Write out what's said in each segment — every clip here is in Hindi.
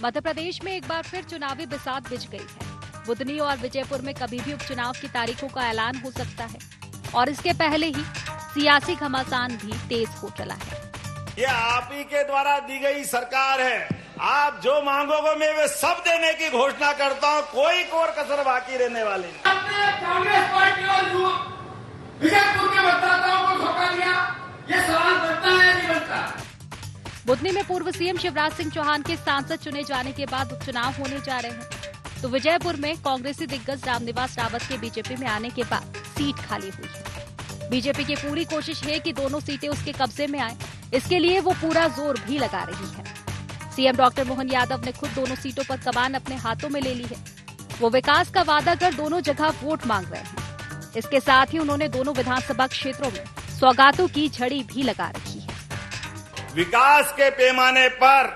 मध्य प्रदेश में एक बार फिर चुनावी बिसात बिछ गई है। बुधनी और विजयपुर में कभी भी उपचुनाव की तारीखों का ऐलान हो सकता है और इसके पहले ही सियासी घमासान भी तेज हो चला है। ये आप ही के द्वारा दी गई सरकार है। आप जो मांगोगे मैं वे सब देने की घोषणा करता हूँ, कोई कोर कसर बाकी रहने वाली नहीं। आपने कांग्रेस पार्टी और विजयपुर के मतदाताओं को धोखा दिया, ये सवाल बनता है नहीं बनता। बुधनी में पूर्व सीएम शिवराज सिंह चौहान के सांसद चुने जाने के बाद उपचुनाव होने जा रहे हैं, तो विजयपुर में कांग्रेसी दिग्गज रामनिवास रावत के बीजेपी में आने के बाद सीट खाली हुई है। बीजेपी की पूरी कोशिश है कि दोनों सीटें उसके कब्जे में आए, इसके लिए वो पूरा जोर भी लगा रही है। सीएम डॉक्टर मोहन यादव ने खुद दोनों सीटों पर कमान अपने हाथों में ले ली है। वो विकास का वादा कर दोनों जगह वोट मांग रहे हैं। इसके साथ ही उन्होंने दोनों विधानसभा क्षेत्रों में सौगातों की झड़ी भी लगा रखी है। विकास के पैमाने पर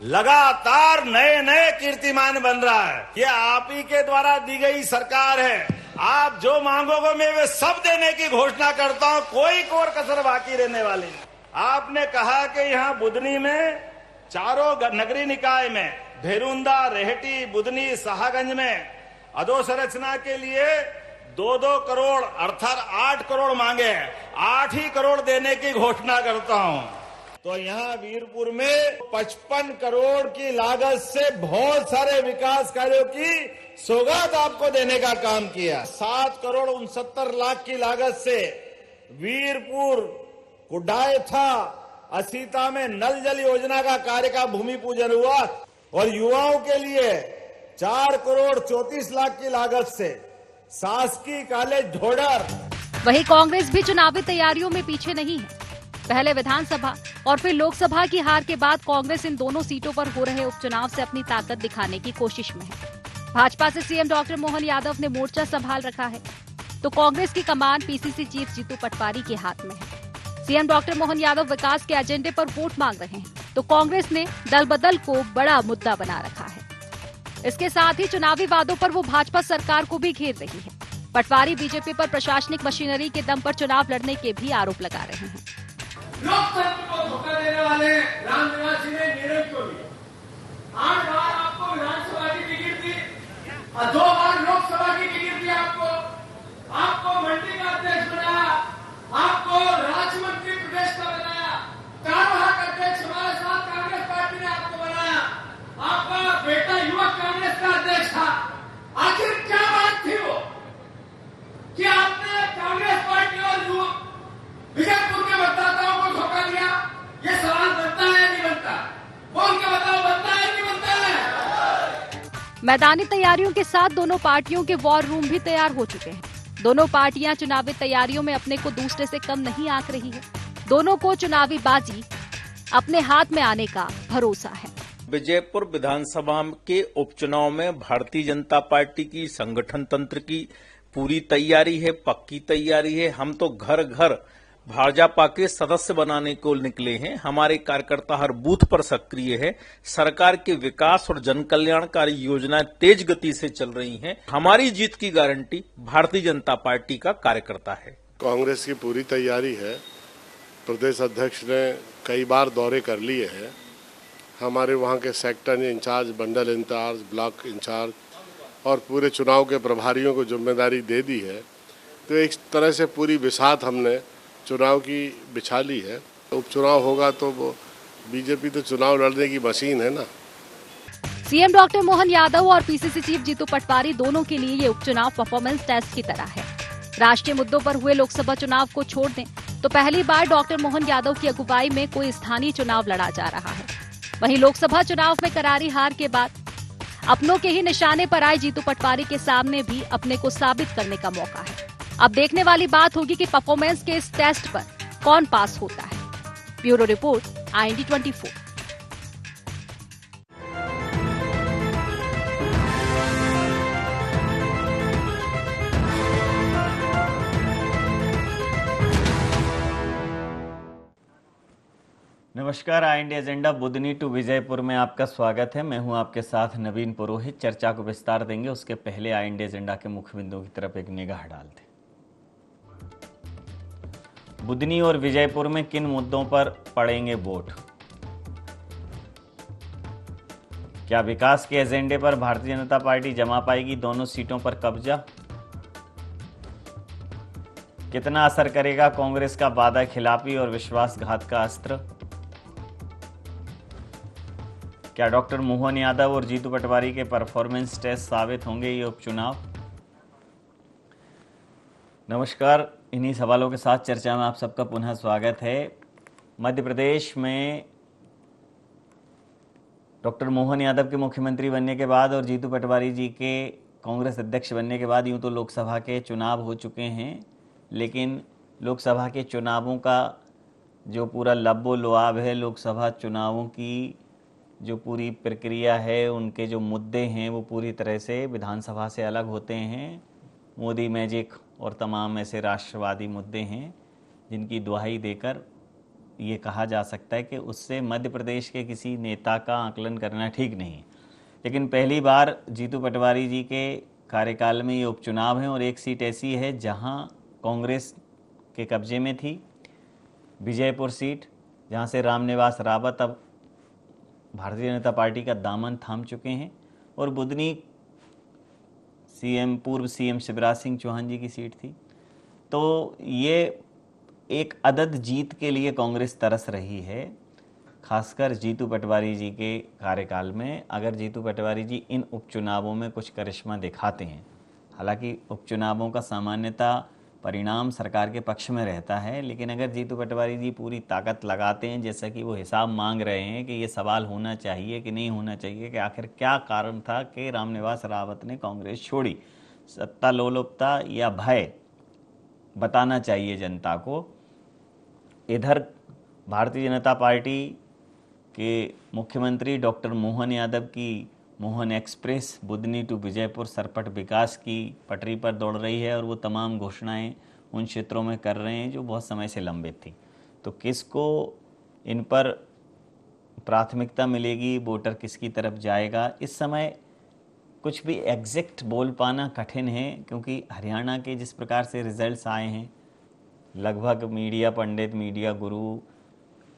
लगातार नए नए कीर्तिमान बन रहा है। ये आप ही के द्वारा दी गई सरकार है। आप जो मांगोगे मैं वे सब देने की घोषणा करता हूँ, कोई कोर कसर बाकी रहने वाली नहीं। आपने कहा कि यहाँ बुधनी में चारों नगरीय निकाय में भेरुंदा, रेहटी, बुधनी, शाहगंज में अधोसंरचना के लिए 2-2 करोड़ अर्थात 8 करोड़ मांगे हैं। 8 ही करोड़ देने की घोषणा करता हूँ। तो यहाँ वीरपुर में 55 करोड़ की लागत से बहुत सारे विकास कार्यों की सौगात आपको देने का काम किया। 7 करोड़ 69 लाख की लागत से वीरपुर, कुडाय था, असीता में नल जल योजना का कार्य का भूमि पूजन हुआ और युवाओं के लिए 4 करोड़ 34 लाख की लागत से शासकीय कॉलेज ढोडर। वहीं कांग्रेस भी चुनावी तैयारियों में पीछे नहीं है। पहले विधानसभा और फिर लोकसभा की हार के बाद कांग्रेस इन दोनों सीटों पर हो रहे उपचुनाव से अपनी ताकत दिखाने की कोशिश में है। भाजपा से सीएम डॉक्टर मोहन यादव ने मोर्चा संभाल रखा है, तो कांग्रेस की कमान पीसीसी चीफ जीतू पटवारी के हाथ में है। सीएम डॉक्टर मोहन यादव विकास के एजेंडे पर वोट मांग रहे हैं, तो कांग्रेस ने दल बदल को बड़ा मुद्दा बना रखा है। इसके साथ ही चुनावी वादों पर वो भाजपा सरकार को भी घेर रही है। पटवारी बीजेपी पर प्रशासनिक मशीनरी के दम पर चुनाव लड़ने के भी आरोप लगा रहे हैं। लोकतंत्र को धोखा देने वाले रामनिवास जी ने नीरज को भी 8 बार आपको विधानसभा की टिकट दी और 2 बार लोकसभा की टिकट दी। आपको मंडी का अध्यक्ष बनाया, आपको राज्य मंत्री प्रदेश का बनाया, कार्यवाहक अध्यक्ष हमारे साथ कांग्रेस पार्टी ने आपको बनाया, आपका बेटा युवक कांग्रेस का अध्यक्ष था। आखिर क्या बात थी वो कि आपने कांग्रेस पार्टी और विजयपुर के मतदाताओं को धोखा दिया? ये सवाल बनता है नहीं बनता? बोल के बताओ, बनता है नहीं बनता है? मैदानी तैयारियों के साथ दोनों पार्टियों के वॉर रूम भी तैयार हो चुके हैं। दोनों पार्टियां चुनावी तैयारियों में अपने को दूसरे से कम नहीं आंक रही है। दोनों को चुनावी बाजी अपने हाथ में आने का भरोसा है। विजयपुर विधानसभा के उपचुनाव में भारतीय जनता पार्टी की संगठन तंत्र की पूरी तैयारी है, पक्की तैयारी है। हम तो घर घर भाजपा के सदस्य बनाने को निकले हैं। हमारे कार्यकर्ता हर बूथ पर सक्रिय है। सरकार के विकास और जन कल्याणकारी योजनाएं तेज गति से चल रही हैं। हमारी जीत की गारंटी भारतीय जनता पार्टी का कार्यकर्ता है। कांग्रेस की पूरी तैयारी है। प्रदेश अध्यक्ष ने कई बार दौरे कर लिए हैं। हमारे वहां के सेक्टर इंचार्ज, मंडल इंचार्ज, ब्लॉक इंचार्ज और पूरे चुनाव के प्रभारियों को जिम्मेदारी दे दी है। तो एक तरह से पूरी बिसात हमने चुनाव की बिछा ली है। उपचुनाव होगा तो वो बीजेपी तो चुनाव लड़ने की मशीन है ना। सीएम डॉक्टर मोहन यादव और पीसीसी चीफ जीतू पटवारी दोनों के लिए ये उपचुनाव परफॉर्मेंस टेस्ट की तरह है। राष्ट्रीय मुद्दों पर हुए लोकसभा चुनाव को छोड़ दें तो पहली बार डॉक्टर मोहन यादव की अगुवाई में कोई स्थानीय चुनाव लड़ा जा रहा है। वहीं लोकसभा चुनाव में करारी हार के बाद अपनों के ही निशाने पर आए जीतू पटवारी के सामने भी अपने को साबित करने का मौका है। अब देखने वाली बात होगी कि परफॉर्मेंस के इस टेस्ट पर कौन पास होता है। Bureau report, IND 24। नमस्कार, IND agenda Budhni to Vijaypur में आपका स्वागत है। मैं हूं आपके साथ नवीन पुरोहित। चर्चा को विस्तार देंगे, उसके पहले IND एजेंडा के मुख्य बिंदुओं की तरफ एक निगाह डालते हैं। बुधनी और विजयपुर में किन मुद्दों पर पड़ेंगे वोट? क्या विकास के एजेंडे पर भारतीय जनता पार्टी जमा पाएगी दोनों सीटों पर कब्जा? कितना असर करेगा कांग्रेस का वादा खिलाफी और विश्वासघात का अस्त्र? क्या डॉक्टर मोहन यादव और जीतू पटवारी के परफॉर्मेंस टेस्ट साबित होंगे ये उपचुनाव? नमस्कार, इन्हीं सवालों के साथ चर्चा में आप सबका पुनः स्वागत है। मध्य प्रदेश में डॉक्टर मोहन यादव के मुख्यमंत्री बनने के बाद और जीतू पटवारी जी के कांग्रेस अध्यक्ष बनने के बाद यूं तो लोकसभा के चुनाव हो चुके हैं, लेकिन लोकसभा के चुनावों का जो पूरा लब्बो लुआब है, लोकसभा चुनावों की जो पूरी प्रक्रिया है, उनके जो मुद्दे हैं वो पूरी तरह से विधानसभा से अलग होते हैं। मोदी मैजिक और तमाम ऐसे राष्ट्रवादी मुद्दे हैं जिनकी दुहाई देकर ये कहा जा सकता है कि उससे मध्य प्रदेश के किसी नेता का आकलन करना ठीक नहीं है। लेकिन पहली बार जीतू पटवारी जी के कार्यकाल में ये उपचुनाव है और एक सीट ऐसी है जहां कांग्रेस के कब्जे में थी, विजयपुर सीट, जहां से रामनिवास रावत अब भारतीय जनता पार्टी का दामन थाम चुके हैं, और बुदनी पूर्व सीएम शिवराज सिंह चौहान जी की सीट थी। तो ये एक अदद जीत के लिए कांग्रेस तरस रही है, खासकर जीतू पटवारी जी के कार्यकाल में। अगर जीतू पटवारी जी इन उपचुनावों में कुछ करिश्मा दिखाते हैं, हालांकि उपचुनावों का सामान्यतः परिणाम सरकार के पक्ष में रहता है, लेकिन अगर जीतू पटवारी जी पूरी ताकत लगाते हैं, जैसा कि वो हिसाब मांग रहे हैं कि ये सवाल होना चाहिए कि नहीं होना चाहिए कि आखिर क्या कारण था कि रामनिवास रावत ने कांग्रेस छोड़ी, सत्ता लोलुपता या भय, बताना चाहिए जनता को। इधर भारतीय जनता पार्टी के मुख्यमंत्री डॉक्टर मोहन यादव की मोहन एक्सप्रेस बुदनी टू विजयपुर सरपट विकास की पटरी पर दौड़ रही है और वो तमाम घोषणाएं उन क्षेत्रों में कर रहे हैं जो बहुत समय से लंबित थी। तो किसको इन पर प्राथमिकता मिलेगी, वोटर किसकी तरफ जाएगा, इस समय कुछ भी एग्जैक्ट बोल पाना कठिन है, क्योंकि हरियाणा के जिस प्रकार से रिजल्ट्स आए हैं, लगभग मीडिया पंडित, मीडिया गुरु,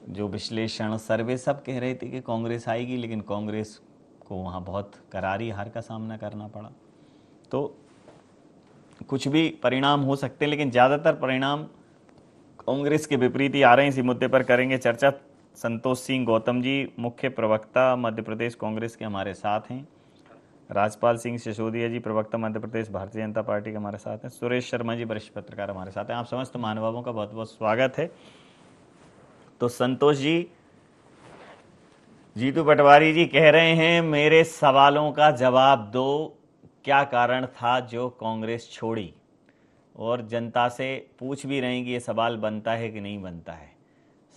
जो विश्लेषण सर्वे सब कह रहे थे कि कांग्रेस आएगी, लेकिन कांग्रेस को वहाँ बहुत करारी हार का सामना करना पड़ा। तो कुछ भी परिणाम हो सकते हैं, लेकिन ज़्यादातर परिणाम कांग्रेस के विपरीत ही आ रहे हैं। इसी मुद्दे पर करेंगे चर्चा। संतोष सिंह गौतम जी, मुख्य प्रवक्ता मध्य प्रदेश कांग्रेस के, हमारे साथ हैं। राजपाल सिंह सिसोदिया जी, प्रवक्ता मध्य प्रदेश भारतीय जनता पार्टी के, हमारे साथ हैं। सुरेश शर्मा जी, वरिष्ठ पत्रकार, हमारे साथ हैं। आप समस्त महानुभावों का बहुत बहुत स्वागत है। तो संतोष जी, जीतू पटवारी जी कह रहे हैं मेरे सवालों का जवाब दो, क्या कारण था जो कांग्रेस छोड़ी, और जनता से पूछ भी रहे हैं कि ये सवाल बनता है कि नहीं बनता है।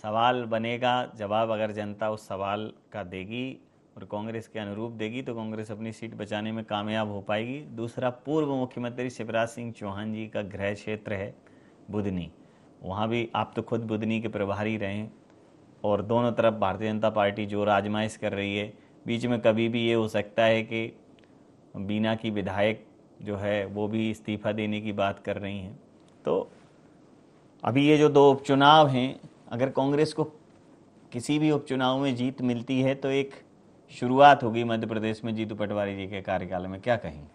सवाल बनेगा, जवाब अगर जनता उस सवाल का देगी और कांग्रेस के अनुरूप देगी तो कांग्रेस अपनी सीट बचाने में कामयाब हो पाएगी। दूसरा, पूर्व मुख्यमंत्री शिवराज सिंह चौहान जी का गृह क्षेत्र है बुदनी, वहाँ भी आप तो खुद बुदनी के प्रभारी रहे हैं, और दोनों तरफ भारतीय जनता पार्टी जो आजमाइश कर रही है, बीच में कभी भी ये हो सकता है कि बीना की विधायक जो है वो भी इस्तीफा देने की बात कर रही हैं। तो अभी ये जो दो उपचुनाव हैं, अगर कांग्रेस को किसी भी उपचुनाव में जीत मिलती है तो एक शुरुआत होगी मध्य प्रदेश में जीतू पटवारी जी के कार्यकाल में, क्या कहेंगे?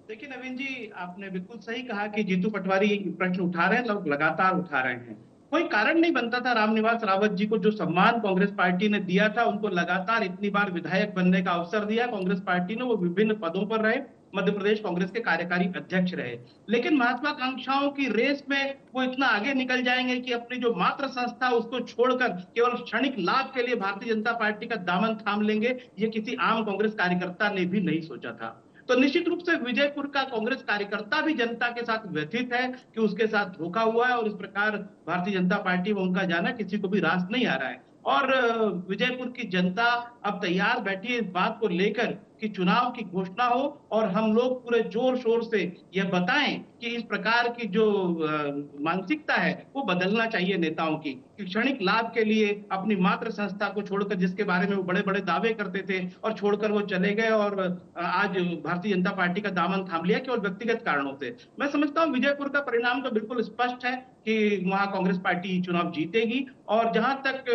देखिए नवीन जी, आपने बिल्कुल सही कहा कि जीतू पटवारी प्रश्न उठा रहे हैं, लोग लगातार उठा रहे हैं। कोई कारण नहीं बनता था रामनिवास रावत जी को जो सम्मान कांग्रेस पार्टी ने दिया था, उनको लगातार इतनी बार विधायक बनने का अवसर दिया कांग्रेस पार्टी ने, वो विभिन्न पदों पर रहे, मध्य प्रदेश कांग्रेस के कार्यकारी अध्यक्ष रहे। लेकिन महत्वाकांक्षाओं की रेस में वो इतना आगे निकल जाएंगे कि अपनी जो मात्र संस्था उसको छोड़कर केवल क्षणिक लाभ के लिए भारतीय जनता पार्टी का दामन थाम लेंगे, ये किसी आम कांग्रेस कार्यकर्ता ने भी नहीं सोचा था। तो निश्चित रूप से विजयपुर का कांग्रेस कार्यकर्ता भी जनता के साथ व्यथित है कि उसके साथ धोखा हुआ है, और इस प्रकार भारतीय जनता पार्टी में उनका जाना किसी को भी रास नहीं आ रहा है। और विजयपुर की जनता अब तैयार बैठी है इस बात को लेकर कि चुनाव की घोषणा हो और हम लोग पूरे जोर शोर से यह बताएं कि इस प्रकार की जो मानसिकता है वो बदलना चाहिए नेताओं की, कि क्षणिक लाभ के लिए अपनी मात्र संस्था को छोड़कर, जिसके बारे में वो बड़े बड़े दावे करते थे और छोड़कर वो चले गए और आज भारतीय जनता पार्टी का दामन थाम लिया केवल व्यक्तिगत कारणों से। मैं समझता हूं विजयपुर का परिणाम तो बिल्कुल स्पष्ट है कि वहां कांग्रेस पार्टी चुनाव जीतेगी। और जहां तक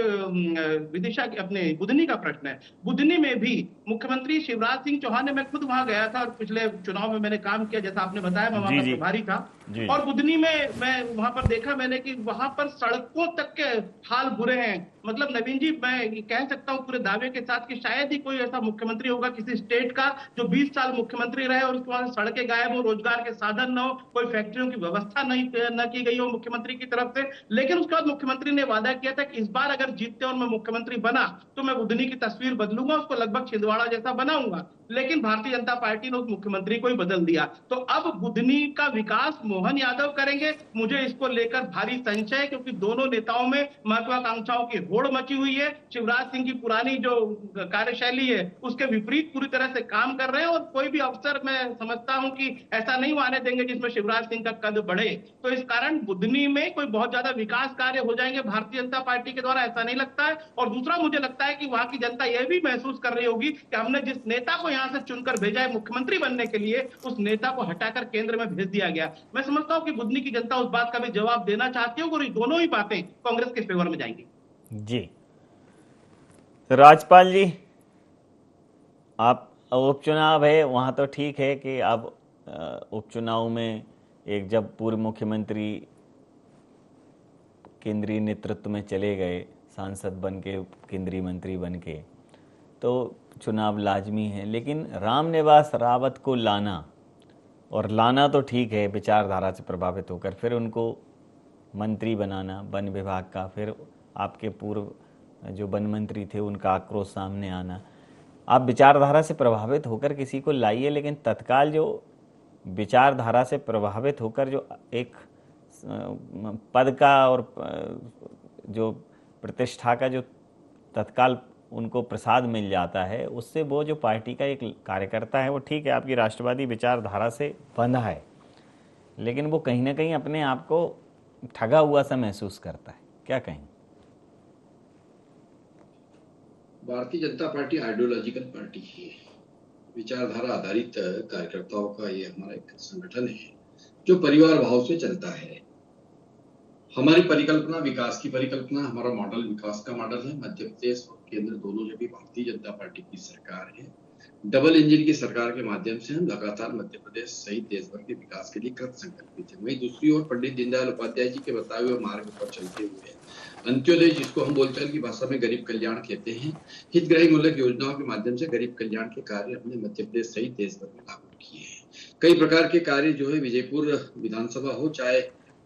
विदिशा अपने बुधनी का प्रश्न है, बुधनी में भी मुख्यमंत्री शिवराज सिंह चौहान ने, मैं खुद वहां गया था और पिछले चुनाव में मैंने काम किया, जैसा आपने बताया, मैं वहां का प्रभारी था। और बुधनी में मैं वहां पर देखा मैंने कि वहां पर सड़कों तक के हाल बुरे हैं। मतलब नवीन जी, मैं कह सकता हूं पूरे दावे के साथ कि शायद ही कोई ऐसा मुख्यमंत्री होगा किसी स्टेट का जो 20 साल मुख्यमंत्री रहे और उसके बाद सड़कें गायब हो, रोजगार के साधन न हो, कोई फैक्ट्रियों की व्यवस्था न की गई हो मुख्यमंत्री की तरफ से। लेकिन उसके बाद मुख्यमंत्री ने वादा किया था कि इस बार अगर जीतते और मैं मुख्यमंत्री बना तो मैं बुधनी की तस्वीर बदलूंगा, उसको लगभग छिंदवाड़ा जैसा बनाऊंगा। लेकिन भारतीय जनता पार्टी ने उस मुख्यमंत्री को ही बदल दिया। तो अब बुधनी का विकास मोहन यादव करेंगे, मुझे इसको लेकर भारी संशय, क्योंकि दोनों नेताओं में महत्वाकांक्षाओं की होड़ मची हुई है। शिवराज सिंह की पुरानी जो कार्यशैली है उसके विपरीत पूरी तरह से काम कर रहे हैं और कोई भी अवसर मैं समझता हूं कि ऐसा नहीं आने देंगे जिसमें शिवराज सिंह का कद बढ़े। तो इस कारण बुधनी में कोई बहुत ज्यादा विकास कार्य हो जाएंगे भारतीय जनता पार्टी के द्वारा, ऐसा नहीं लगता है। और दूसरा, मुझे लगता है कि वहां की जनता यह भी महसूस कर रही होगी कि हमने जिस नेता को यहां से चुनकर भेजा है मुख्यमंत्री बनने के लिए, उस नेता को हटाकर केंद्र में भेज दिया गया। मैं समझता हूं कि बुधनी की जनता उस बात का भी जवाब देना चाहती है और ये दोनों ही बातें कांग्रेस के फेवर में जाएंगी। जी राजपाल जी, आप उपचुनाव है वहां तो ठीक है कि अब उपचुनाव में एक जब पूर्व मुख्यमंत्री केंद्रीय नेतृत्व में चले गए, सांसद बन के, केंद्रीय मंत्री बन के, तो चुनाव लाजमी है। लेकिन रामनिवास रावत को लाना तो ठीक है, विचारधारा से प्रभावित होकर फिर उनको मंत्री बनाना वन विभाग का, फिर आपके पूर्व जो वन मंत्री थे उनका आक्रोश सामने आना। आप विचारधारा से प्रभावित होकर किसी को लाइए, लेकिन तत्काल जो विचारधारा से प्रभावित होकर जो एक पद का और जो प्रतिष्ठा का जो तत्काल उनको प्रसाद मिल जाता है, उससे वो जो पार्टी का एक कार्यकर्ता है, वो ठीक है आपकी राष्ट्रवादी विचारधारा से बंधा है, लेकिन वो कहीं ना कहीं अपने आप को ठगा हुआ सा महसूस करता है। क्या कहें? Bharatiya Janata party ideological party है, विचारधारा आधारित कार्यकर्ताओं का ये हमारा एक संगठन है जो परिवार भाव से चलता है। हमारी परिकल्पना विकास की परिकल्पना, हमारा मॉडल विकास का मॉडल है। मध्य प्रदेश और केंद्र दोनों जब भी भारतीय जनता पार्टी की सरकार है, डबल इंजन की सरकार के माध्यम से हम लगातार मध्य प्रदेश सहित देश भर के विकास के लिए कृत संकल्पित है। वहीं दूसरी ओर पंडित दीनदयाल उपाध्याय जी के बताए हुए मार्ग पर चलते हुए अंत्योदय, जिसको हम बोलचाल की भाषा में गरीब कल्याण कहते हैं, हितग्राही मूलक योजनाओं के माध्यम से गरीब कल्याण के कार्य हमने मध्य प्रदेश सहित देश भर में लागू किए हैं। कई प्रकार के कार्य जो है, विजयपुर विधानसभा हो चाहे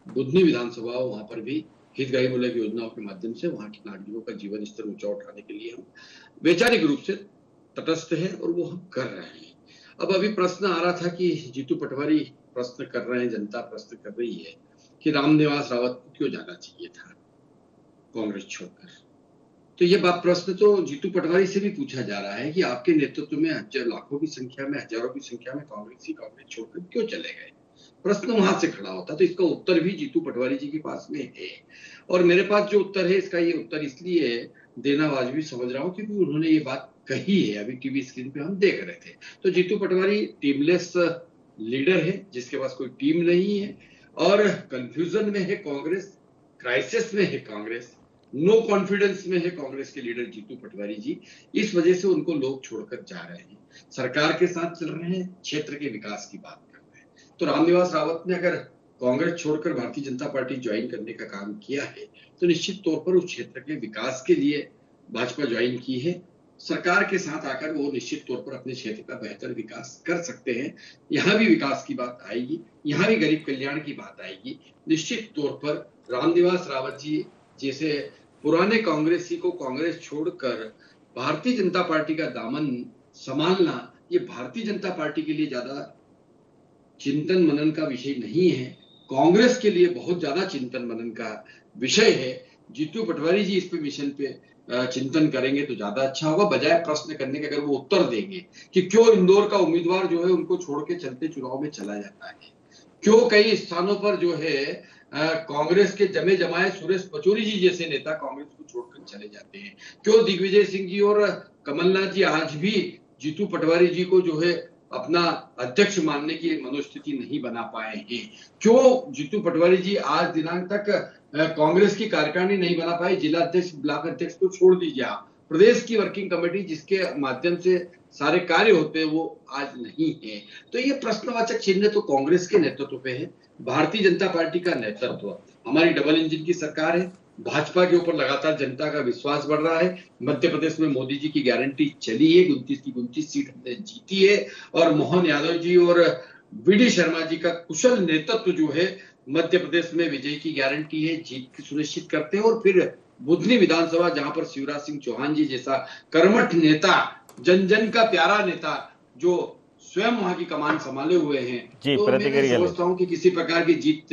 बुधनी विधानसभा हो, वहां पर भी हितग्राही मूलक योजनाओं के माध्यम से वहां के नागरिकों का जीवन स्तर ऊंचा उठाने के लिए हम वैचारिक रूप से तटस्थ है और वो हम कर रहे हैं। अब अभी प्रश्न आ रहा था कि जीतू पटवारी प्रश्न कर रहे हैं, जनता प्रश्न कर रही है कि रामनिवास रावत को क्यों जाना चाहिए था कांग्रेस छोड़कर। तो ये बात प्रश्न तो जीतू पटवारी से भी पूछा जा रहा है कि आपके नेतृत्व में लाखों की संख्या में, हजारों की संख्या में कांग्रेस छोड़कर क्यों चले गए। प्रश्न वहां से खड़ा होता, तो इसका उत्तर भी जीतू पटवारी जी के पास में है और मेरे पास जो उत्तर है, इसका ये उत्तर इसलिए देना वाजिबी समझ रहा हूं क्योंकि उन्होंने ये बात कही है, अभी टीवी स्क्रीन पे हम देख रहे थे। तो जीतू पटवारी टीमलेस लीडर है जिसके पास कोई टीम नहीं है और कंफ्यूजन में है कांग्रेस, क्राइसिस में है कांग्रेस, नो कॉन्फिडेंस में है कांग्रेस के लीडर जीतू पटवारी जी। इस वजह से उनको लोग छोड़कर जा रहे हैं, सरकार के साथ चल रहे हैं, क्षेत्र के विकास की बात कर रहे हैं। तो रामनिवास रावत ने अगर कांग्रेस छोड़कर भारतीय जनता पार्टी ज्वाइन करने का काम किया है तो निश्चित तौर पर उस क्षेत्र के विकास के लिए भाजपा ज्वाइन की है। सरकार के साथ आकर वो निश्चित तौर पर अपने क्षेत्र का बेहतर विकास कर सकते हैं। यहाँ भी विकास की बात आएगी, यहाँ भी गरीब कल्याण की बात आएगी। निश्चित तौर पर रामनिवास रावत जी जैसे पुराने कांग्रेसी को कांग्रेस छोड़कर भारतीय जनता पार्टी का दामन संभालना, ये भारतीय जनता पार्टी के लिए ज्यादा चिंतन मनन का विषय नहीं है, कांग्रेस के लिए बहुत ज्यादा चिंतन मनन का विषय है। जीतू पटवारी जी इस पे मिशन पे चिंतन करेंगे तो ज्यादा अच्छा होगा, बजाय प्रश्न करने के। अगर वो उत्तर देंगे कि क्यों इंदौर का उम्मीदवार जो है उनको छोड़ के चलते चुनाव में चला जाता है, क्यों कई स्थानों पर जो है कांग्रेस के जमे जमाए सुरेश पचौरी जी जैसे नेता कांग्रेस को छोड़कर चले जाते हैं, क्यों दिग्विजय सिंह जी और कमलनाथ जी आज भी जीतू पटवारी जी को जो है अपना अध्यक्ष मानने की मनोस्थिति नहीं बना पाए हैं, क्यों जीतू पटवारी जी आज दिनांक तक कांग्रेस की कार्यकारिणी नहीं बना पाई, जिला अध्यक्ष ब्लॉक अध्यक्ष को छोड़ दीजिए, प्रदेश की वर्किंग कमेटी जिसके माध्यम से सारे कार्य होते हैं वो आज नहीं है। तो ये प्रश्नवाचक चिन्ह तो कांग्रेस के नेतृत्व पे है। भारतीय जनता पार्टी का नेतृत्व, हमारी डबल इंजन की सरकार है, भाजपा के ऊपर लगातार जनता का विश्वास बढ़ रहा है। मध्य प्रदेश में मोदी जी की गारंटी चली है, 29 की 29 सीट हमने जीती है, और मोहन यादव जी और वीडी शर्मा जी का कुशल नेतृत्व जो है मध्य प्रदेश में विजय की गारंटी है, जीत की सुनिश्चित करते हैं। और फिर बुधनी विधानसभा जहां पर शिवराज सिंह चौहान जी जैसा कर्मठ नेता, जन जन का प्यारा नेता जो स्वयं वहां की कमान संभाले हुए हैं, तो मैं समझता हूं कि किसी प्रकार की जीत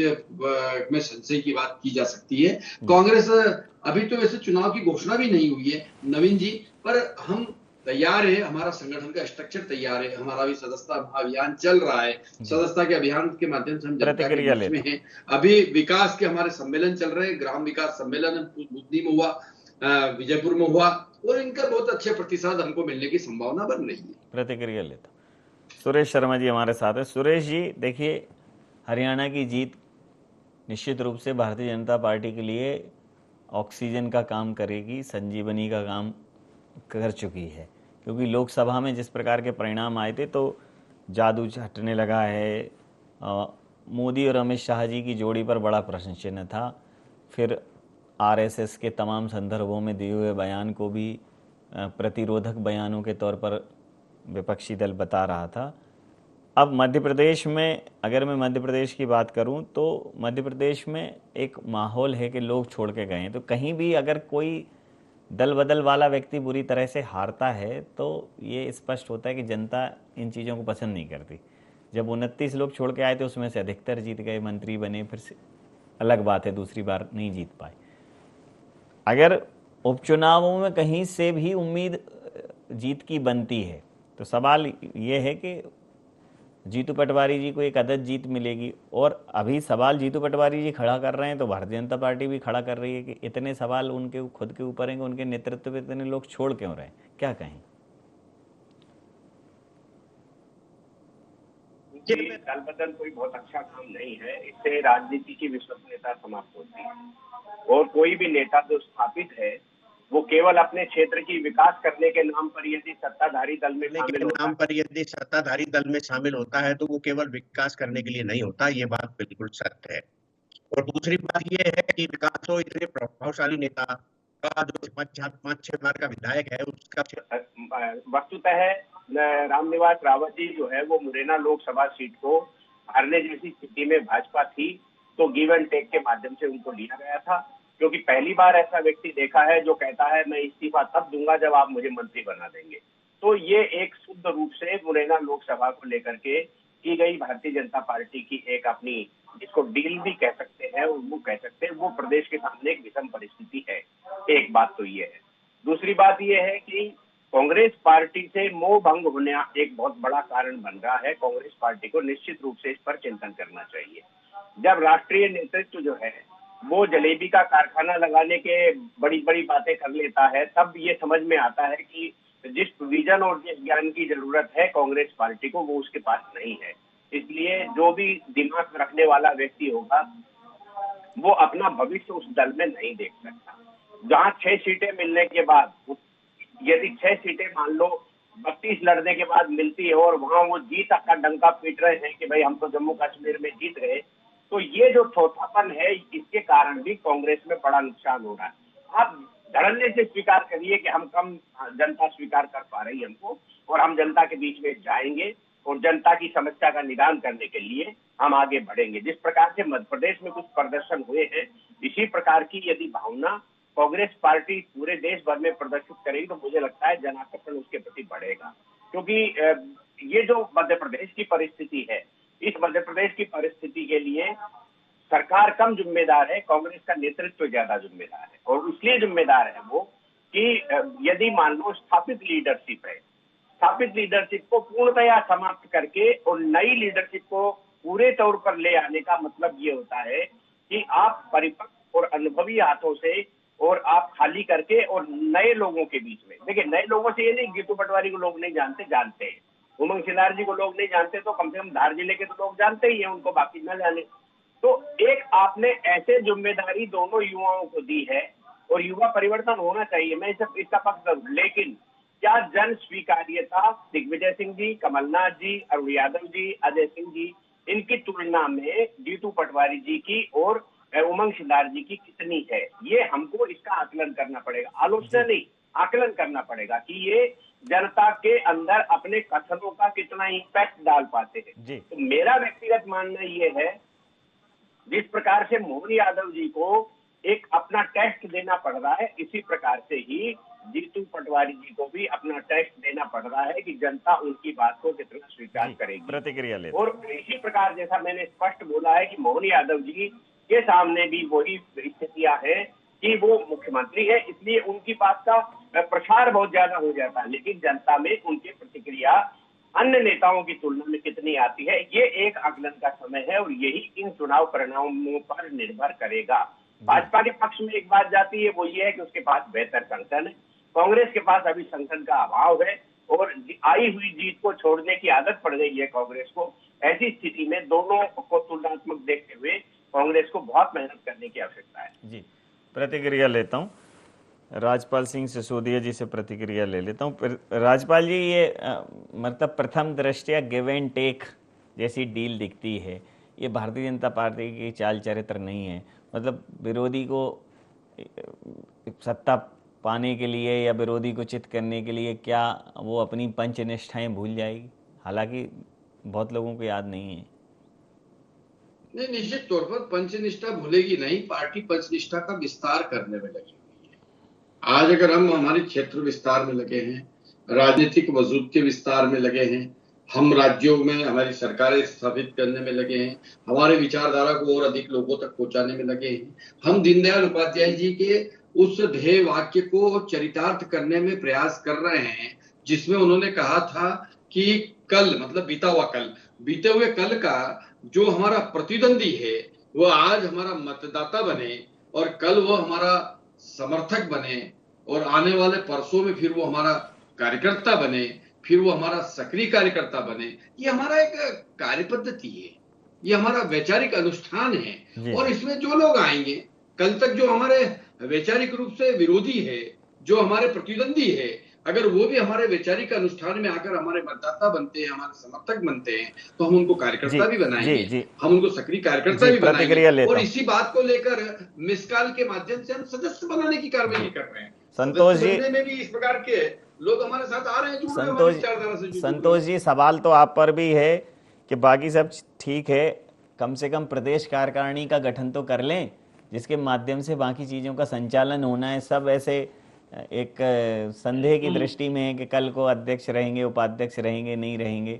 में संशय की बात की जा सकती है। कांग्रेस अभी तो वैसे चुनाव की घोषणा भी नहीं हुई है नवीन जी, पर हम तैयार है, हमारा संगठन का स्ट्रक्चर तैयार है, हमारा भी सदस्यता अभियान चल रहा है, सदस्यता के अभियान के माध्यम से हम जनता के बीच में हैं। अभी विकास के हमारे सम्मेलन चल रहे हैं, ग्राम विकास सम्मेलन बुधनी में हुआ, विजयपुर में हुआ, और इनका बहुत अच्छे प्रतिसाद हमको मिलने की संभावना बन रही है। प्रतिक्रिया लेता सुरेश शर्मा जी हमारे साथ है। सुरेश जी, देखिए, हरियाणा की जीत निश्चित रूप से भारतीय जनता पार्टी के लिए ऑक्सीजन का काम करेगी, संजीवनी का काम कर चुकी है, क्योंकि लोकसभा में जिस प्रकार के परिणाम आए थे तो जादू हटने लगा है। मोदी और अमित शाह जी की जोड़ी पर बड़ा प्रश्न चिन्ह था। फिर आरएसएस के तमाम संदर्भों में दिए हुए बयान को भी प्रतिरोधक बयानों के तौर पर विपक्षी दल बता रहा था। अब मध्य प्रदेश में, अगर मैं मध्य प्रदेश की बात करूं तो मध्य प्रदेश में एक माहौल है कि लोग छोड़ के गए हैं। तो कहीं भी अगर कोई दल बदल वाला व्यक्ति बुरी तरह से हारता है तो ये स्पष्ट होता है कि जनता इन चीज़ों को पसंद नहीं करती। जब 29 लोग छोड़ के आए थे उसमें से अधिकतर जीत गए, मंत्री बने, फिर से अलग बात है दूसरी बार नहीं जीत पाए। अगर उपचुनावों में कहीं से भी उम्मीद जीत की बनती है तो सवाल ये है कि जीतू पटवारी जी को एक अदद जीत मिलेगी। और अभी सवाल जीतू पटवारी जी खड़ा कर रहे हैं तो भारतीय जनता पार्टी भी खड़ा कर रही है कि इतने सवाल उनके खुद के ऊपर हैं कि उनके नेतृत्व में इतने लोग छोड़ क्यों रहे हैं, क्या कहें? दल बदल कोई बहुत अच्छा काम नहीं है, इससे राजनीति की विश्वसनीयता समाप्त होती है। और कोई भी नेता जो स्थापित है वो केवल अपने क्षेत्र की विकास करने के नाम पर यदि सत्ताधारी दल में शामिल होता है तो वो केवल विकास करने के लिए नहीं होता, ये बात बिल्कुल सत्य है। और दूसरी बात ये है कि विकास तो इतने प्रभावशाली नेता का जो 5-6 बार का विधायक है उसका वस्तुतः रामनिवास रावत जी जो है वो मुरैना लोकसभा सीट को हारने जैसी स्थिति में भाजपा थी तो गिव एंड टेक के माध्यम से उनको लिया गया था, क्योंकि पहली बार ऐसा व्यक्ति देखा है जो कहता है मैं इस्तीफा तब दूंगा जब आप मुझे मंत्री बना देंगे। तो ये एक शुद्ध रूप से मुरैना लोकसभा को लेकर के की गई भारतीय जनता पार्टी की एक अपनी, जिसको डील भी कह सकते हैं, वो कह सकते हैं, वो प्रदेश के सामने एक विषम परिस्थिति है। एक बात तो ये है। दूसरी बात ये है कि कांग्रेस पार्टी से मोह भंग होने एक बहुत बड़ा कारण बन रहा है। कांग्रेस पार्टी को निश्चित रूप से इस पर चिंतन करना चाहिए। जब राष्ट्रीय नेतृत्व जो है वो जलेबी का कारखाना लगाने के बड़ी बड़ी बातें कर लेता है, तब ये समझ में आता है कि जिस विजन और जिस ज्ञान की जरूरत है कांग्रेस पार्टी को वो उसके पास नहीं है। इसलिए जो भी दिमाग रखने वाला व्यक्ति होगा वो अपना भविष्य उस दल में नहीं देख सकता। जहां 6 सीटें मिलने के बाद, यदि 6 सीटें मान लो 32 लड़ने के बाद मिलती है और वहां वो जीत का डंका पीट रहे हैं कि भाई हम तो जम्मू कश्मीर में जीत गए, तो ये जो चौथापन है इसके कारण भी कांग्रेस में बड़ा नुकसान हो रहा है। आप धड़ल्ले से स्वीकार करिए कि हम कम जनता स्वीकार कर पा रही है हमको, और हम जनता के बीच में जाएंगे और जनता की समस्या का निदान करने के लिए हम आगे बढ़ेंगे। जिस प्रकार से मध्य प्रदेश में कुछ प्रदर्शन हुए हैं, इसी प्रकार की यदि भावना कांग्रेस पार्टी पूरे देश भर में प्रदर्शित करेगी तो मुझे लगता है जन आकर्षण उसके प्रति बढ़ेगा। क्योंकि ये जो मध्य प्रदेश की परिस्थिति है, इस मध्य प्रदेश की परिस्थिति के लिए सरकार कम जिम्मेदार है, कांग्रेस का नेतृत्व ज्यादा जिम्मेदार है। और इसलिए जिम्मेदार है वो कि यदि मान लो स्थापित लीडरशिप है, स्थापित लीडरशिप को पूर्णतया समाप्त करके और नई लीडरशिप को पूरे तौर पर ले आने का मतलब ये होता है कि आप परिपक्व और अनुभवी हाथों से और आप खाली करके और नए लोगों के बीच में, देखिए नए लोगों से ये नहीं, जीतू पटवारी को लोग नहीं जानते हैं, उमंग सिन्हार जी को लोग नहीं जानते, तो कम से कम धार जिले के तो लोग जानते ही हैं, उनको बाकी न जाने। तो एक आपने ऐसे जिम्मेदारी दोनों युवाओं को दी है और युवा परिवर्तन होना चाहिए, मैं इसका पक्ष करूं, लेकिन क्या जन स्वीकार्यता दिग्विजय सिंह जी, कमलनाथ जी, अरुण यादव जी, अजय सिंह जी, इनकी तुलना में जीतू पटवारी जी की और उमंग सिन्हार जी की कितनी है, ये हमको इसका आकलन करना पड़ेगा, आलोचना नहीं, आकलन करना पड़ेगा कि ये जनता के अंदर अपने कथनों का कितना इम्पैक्ट डाल पाते हैं। तो मेरा व्यक्तिगत मानना ये है, जिस प्रकार से मोहन यादव जी को एक अपना टेस्ट देना पड़ रहा है, इसी प्रकार से ही जीतू पटवारी जी को भी अपना टेस्ट देना पड़ रहा है कि जनता उनकी बात को कितना स्वीकार करेगी। प्रतिक्रिया ले। और इसी प्रकार जैसा मैंने स्पष्ट बोला है कि मोहन यादव जी के सामने भी वही स्थितियां हैं कि वो मुख्यमंत्री है, इसलिए उनकी बात का प्रसार बहुत ज्यादा हो जाता है, लेकिन जनता में उनकी प्रतिक्रिया अन्य नेताओं की तुलना में कितनी आती है, ये एक आकलन का समय है और यही इन चुनाव परिणामों पर निर्भर करेगा। भाजपा के पक्ष में एक बात जाती है, वो ये है कि उसके पास बेहतर संगठन है, कांग्रेस के पास अभी संगठन का अभाव है और आई हुई जीत को छोड़ने की आदत पड़ गई है कांग्रेस को। ऐसी स्थिति में दोनों को तुलनात्मक देखते हुए कांग्रेस को बहुत मेहनत करने की आवश्यकता है। जी, प्रतिक्रिया लेता हूँ, राजपाल सिंह सिसोदिया जी से प्रतिक्रिया ले लेता हूँ। राजपाल जी, ये मतलब प्रथम दृष्टया गिव एंड टेक जैसी डील दिखती है, ये भारतीय जनता पार्टी की चाल चरित्र नहीं है। मतलब विरोधी को सत्ता पाने के लिए या विरोधी को चित करने के लिए क्या वो अपनी पंचनिष्ठाएं भूल जाएगी? हालांकि बहुत लोगों को याद नहीं है। नहीं, निश्चित तौर पर पंचनिष्ठा भूलेगी नहीं, पार्टी पंचनिष्ठा का विस्तार करने में लगी हुई है। आज अगर हम हमारे क्षेत्र विस्तार में लगे हैं, राजनीतिक वजूद के विस्तार में लगे हैं, हम राज्यों में हमारी सरकारें स्थापित करने में लगे हैं, हमारे विचारधारा को और अधिक लोगों तक पहुंचाने में लगे हैं, हम दीनदयाल उपाध्याय जी के उस ध्येय वाक्य को चरितार्थ करने में प्रयास कर रहे हैं जिसमें उन्होंने कहा था कि कल, मतलब बीता हुआ कल, बीते हुए कल का जो हमारा प्रतिद्वंदी है वो आज हमारा मतदाता बने और कल वो हमारा समर्थक बने और आने वाले परसों में फिर वो हमारा कार्यकर्ता बने, फिर वो हमारा सक्रिय कार्यकर्ता बने। ये हमारा एक कार्य पद्धति है, ये हमारा वैचारिक अनुष्ठान है और इसमें जो लोग आएंगे कल तक, जो हमारे वैचारिक रूप से विरोधी है, जो हमारे प्रतिद्वंदी है, अगर वो भी हमारे वैचारिक अनुष्ठान में आकर हमारे मतदाता बनते हैं, हमारे समर्थक बनते हैं, तो हम उनको कार्यकर्ता भी बनाएंगे, हम उनको सक्रिय कार्यकर्ता भी बनाएंगे और इसी बात को लेकर मिसकाल के माध्यम से हम सदस्य बनाने की कार्रवाई कर रहे हैं। संतोष जी में भी इस प्रकार के लोग हमारे साथ आ रहे हैं। संतोष जी, सवाल तो आप पर भी है कि बाकी सब ठीक है, कम से कम प्रदेश कार्यकारिणी का गठन तो कर लें जिसके माध्यम से बाकी चीजों का संचालन होना है। सब ऐसे एक संदेह की दृष्टि में है कि कल को अध्यक्ष रहेंगे, उपाध्यक्ष रहेंगे, नहीं रहेंगे,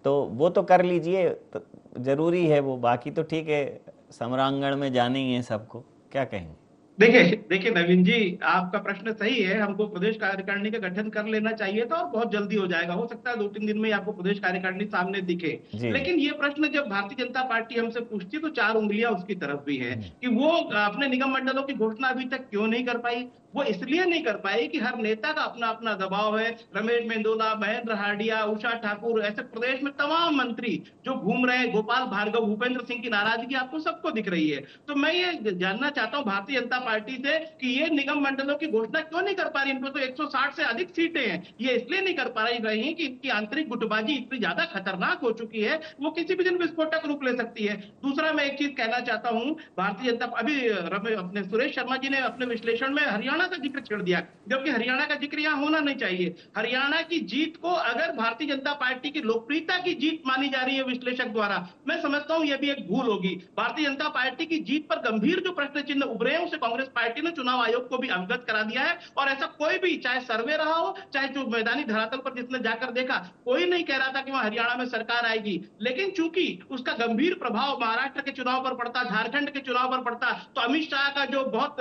तो वो तो कर लीजिए, तो जरूरी है वो, बाकी तो ठीक है, सम्रांगण में जाने ही है सबको। क्या कहेंगे? देखिए नवीन जी, आपका प्रश्न सही है, हमको प्रदेश कार्यकारिणी का गठन कर लेना चाहिए था और बहुत जल्दी हो जाएगा, हो सकता है 2-3 दिन में आपको प्रदेश कार्यकारिणी सामने दिखे। लेकिन ये प्रश्न जब भारतीय जनता पार्टी हमसे पूछती है तो 4 उंगलियां उसकी तरफ भी है कि वो अपने निगम मंडलों की घोषणा अभी तक क्यों नहीं कर पाई। वो इसलिए नहीं कर पाई कि हर नेता का अपना अपना दबाव है। रमेश मेंदोला, महेंद्र हार्डिया, उषा ठाकुर, ऐसे प्रदेश में तमाम मंत्री जो घूम रहे हैं, गोपाल भार्गव, भूपेंद्र सिंह की नाराजगी आपको सबको दिख रही है। तो मैं ये जानना चाहता हूं भारतीय जनता पार्टी से कि ये निगम मंडलों की घोषणा क्यों नहीं कर पा रही। इनको तो 160 से अधिक सीटें हैं, ये इसलिए नहीं कर पा रही कि इनकी आंतरिक गुटबाजी इतनी ज्यादा खतरनाक हो चुकी है, वो किसी भी दिन विस्फोटक रूप ले सकती है। दूसरा मैं एक चीज कहना चाहता हूं, भारतीय जनता अभी अपने सुरेश शर्मा जी ने अपने विश्लेषण में हरियाणा का जिक्र छेड़ दिया, जबकि हरियाणा का जिक्र यहां होना नहीं चाहिए। हरियाणा की जीत को अगर भारतीय जनता पार्टी की लोकप्रियता की जीत मानी जा रही है विश्लेषक द्वारा, मैं समझता हूं यह भी एक भूल होगी। भारतीय जनता पार्टी की जीत पर गंभीर जो प्रश्न चिन्ह उभरे हैं उसे कांग्रेस पार्टी ने चुनाव आयोग को भी अवगत करा दिया है और ऐसा कोई भी, चाहे सर्वे रहा हो, चाहे जो मैदानी धरातल पर जिसने जाकर देखा, कोई नहीं कह रहा था कि वहां हरियाणा में सरकार आएगी। लेकिन चूंकि उसका गंभीर प्रभाव महाराष्ट्र के चुनाव पर पड़ता, झारखंड के चुनाव पर पड़ता, तो अमित शाह का जो बहुत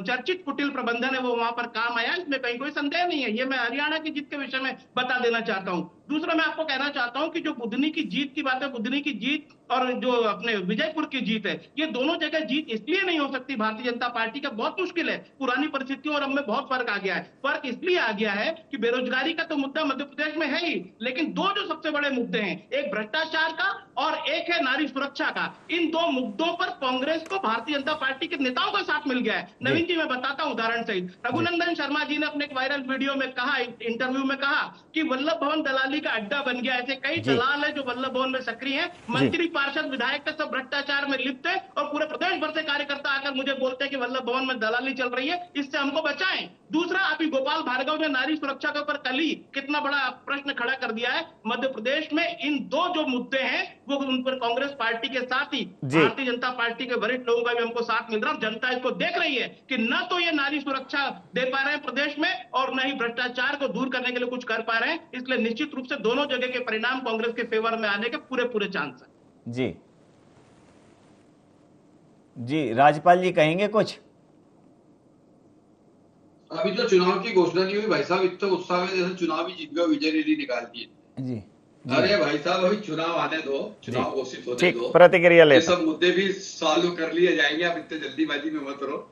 चर्चित कुटिल प्रबंधन गठबंधन है वो वहां पर काम आया, इसमें कहीं कोई संदेह नहीं है। ये मैं हरियाणा की जीत के विषय में बता देना चाहता हूं। दूसरा मैं आपको कहना चाहता हूं कि जो बुधनी की जीत की बात है, बुधनी की जीत और जो अपने विजयपुर की जीत है, ये दोनों जगह जीत इसलिए नहीं हो सकती भारतीय जनता पार्टी का, बहुत मुश्किल है। पुरानी परिस्थितियों और अब में बहुत फर्क आ गया है। फर्क इसलिए आ गया है कि बेरोजगारी का तो मुद्दा मध्य प्रदेश में है ही, लेकिन दो जो सबसे बड़े मुद्दे हैं, एक भ्रष्टाचार का और एक है नारी सुरक्षा का। इन दो मुद्दों पर कांग्रेस को भारतीय जनता पार्टी के नेताओं का साथ मिल गया है। नवीन जी मैं बताता हूं उदाहरण सहित। रघुनंदन शर्मा जी ने अपने एक वायरल वीडियो में कहा, इंटरव्यू में कहा कि वल्लभ भवन दलाली का अड्डा बन गया। ऐसे कई दलाल है जो वल्लभ भवन में सक्रिय है, मंत्री पार्षद विधायक का सब भ्रष्टाचार में लिप्त है और पूरे प्रदेश भर से कार्यकर्ता आकर मुझे बोलते हैं कि वल्लभ भवन में दलाली चल रही है, इससे हमको बचाएं। दूसरा, अभी गोपाल भार्गव ने नारी सुरक्षा के ऊपर कल ही कितना बड़ा प्रश्न खड़ा कर दिया है। मध्य प्रदेश में इन दो जो मुद्दे हैं वो उन पर कांग्रेस पार्टी के साथ ही भारतीय जनता पार्टी के वरिष्ठ लोगों का भी हमको साथ मिल रहा है। जनता इसको देख रही है कि न तो ये नारी सुरक्षा दे पा रहे हैं प्रदेश में और न ही भ्रष्टाचार को दूर करने के लिए कुछ कर पा रहे हैं। इसलिए निश्चित रूप से दोनों जगह के परिणाम कांग्रेस के फेवर में आने के पूरे चांस है। जी राजपाल जी कहेंगे कुछ? अभी तो चुनाव की घोषणा नहीं हुई भाई साहब, इतना उत्साह में जैसे चुनाव ही जीत गए, विजय रैली निकाल दी। जी अरे भाई साहब अभी चुनाव आने दो, चुनाव घोषित होने दो, प्रतिक्रिया ले, सब मुद्दे भी सॉल्व कर लिए जाएंगे, आप इतने जल्दीबाजी में मत रहो।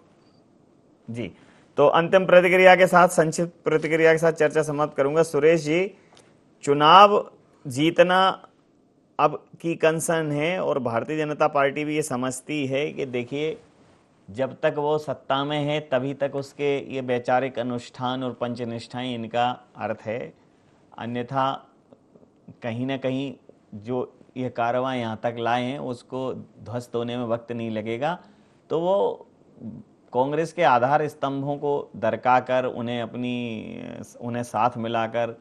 जी तो अंतिम प्रतिक्रिया के साथ, संक्षिप्त प्रतिक्रिया के साथ चर्चा समाप्त करूंगा। सुरेश जी, चुनाव जीतना अब की कंसर्न है और भारतीय जनता पार्टी भी ये समझती है कि देखिए जब तक वो सत्ता में है तभी तक उसके ये वैचारिक अनुष्ठान और पंचनिष्ठाएं इनका अर्थ है, अन्यथा कहीं ना कहीं जो ये कार्रवाई यहाँ तक लाए हैं उसको ध्वस्त होने में वक्त नहीं लगेगा। तो वो कांग्रेस के आधार स्तंभों को दरका कर उन्हें साथ मिलाकर,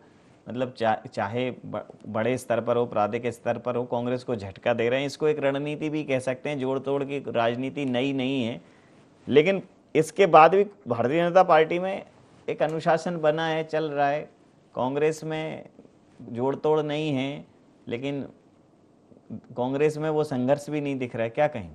मतलब चाहे बड़े स्तर पर हो, प्रादेशिक स्तर पर हो, कांग्रेस को झटका दे रहे हैं। इसको एक रणनीति भी कह सकते हैं, जोड़ तोड़ की राजनीति नई नहीं है, लेकिन इसके बाद भी भारतीय जनता पार्टी में एक अनुशासन बना है, चल रहा है। कांग्रेस में जोड़ तोड़ नहीं है, लेकिन कांग्रेस में वो संघर्ष भी नहीं दिख रहा है, क्या कहें?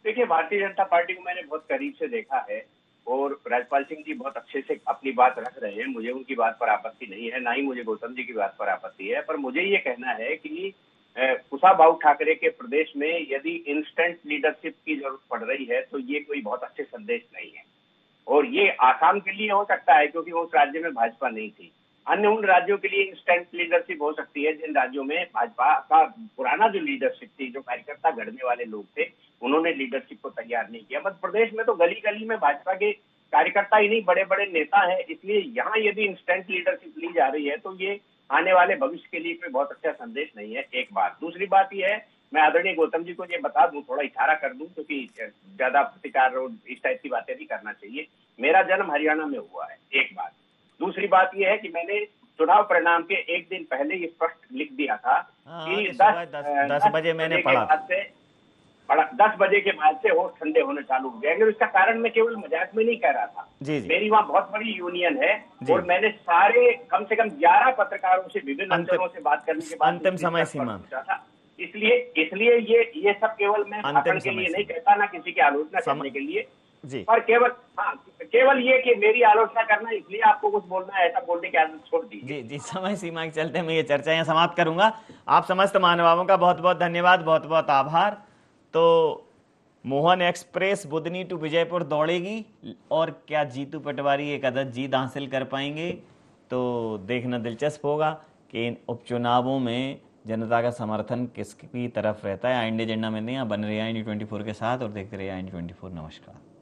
देखिए, भारतीय जनता पार्टी को मैंने बहुत करीब से देखा है और राजपाल सिंह जी बहुत अच्छे से अपनी बात रख रहे हैं। मुझे उनकी बात पर आपत्ति नहीं है, ना ही मुझे गौतम जी की बात पर आपत्ति है। पर मुझे ये कहना है कि कुशाभाऊ ठाकरे के प्रदेश में यदि इंस्टेंट लीडरशिप की जरूरत पड़ रही है तो ये कोई बहुत अच्छे संदेश नहीं है। और ये आसाम के लिए हो सकता है क्योंकि उस राज्य में भाजपा नहीं थी। अन्य उन राज्यों के लिए इंस्टेंट लीडरशिप हो सकती है जिन राज्यों में भाजपा का पुराना जो लीडरशिप थी, जो कार्यकर्ता गढ़ने वाले लोग थे, उन्होंने लीडरशिप को तैयार नहीं किया। मध्य प्रदेश में तो गली गली में भाजपा के कार्यकर्ता ही नहीं, बड़े बड़े नेता है। इसलिए यहाँ यदि इंस्टेंट लीडरशिप ली जा रही है तो ये आने वाले भविष्य के लिए कोई बहुत अच्छा संदेश नहीं है, एक बात। दूसरी बात यह है, मैं आदरणीय गौतम जी को ये बता दूं, थोड़ा इशारा कर दूं, क्योंकि ज्यादा प्रतिकार और इस टाइप की बातें नहीं करना चाहिए। मेरा जन्म हरियाणा में हुआ है, एक बात। दूसरी बात यह है कि मैंने चुनाव परिणाम के एक दिन पहले ये स्पष्ट लिख दिया था कि 10 बजे मैंने पढ़ा, 10 बजे के बाद से होश ठंडे होने चालू हो जाएंगे। इसका कारण मैं केवल मजाक में नहीं कह रहा था। मेरी वहाँ बहुत बड़ी यूनियन है और मैंने सारे कम से कम 11 पत्रकारों से विभिन्न अंचलों से बात करने के बाद अंतिम समय सीमा था। इसलिए ये सब केवल मैं भाषण के लिए नहीं कहता, ना किसी की आलोचना करने के लिए, पर केवल ये कि मेरी आलोचना करना इसलिए आपको कुछ बोलना है, ऐसा बोलने की आदत छोड़ दीजिए। जी समय सीमा के चलते मैं ये चर्चा यहाँ समाप्त करूंगा। आप समस्त महानुभावों का बहुत बहुत धन्यवाद, बहुत बहुत आभार। तो मोहन एक्सप्रेस बुधनी टू विजयपुर दौड़ेगी और क्या जीतू पटवारी एक अदद जीत हासिल कर पाएंगे, तो देखना दिलचस्प होगा कि इन उपचुनावों में जनता का समर्थन किसकी तरफ रहता है। इंडिया एजेंडा में नहीं, बन रहे हैं IND24 के साथ और देखते रहिए IND24। नमस्कार।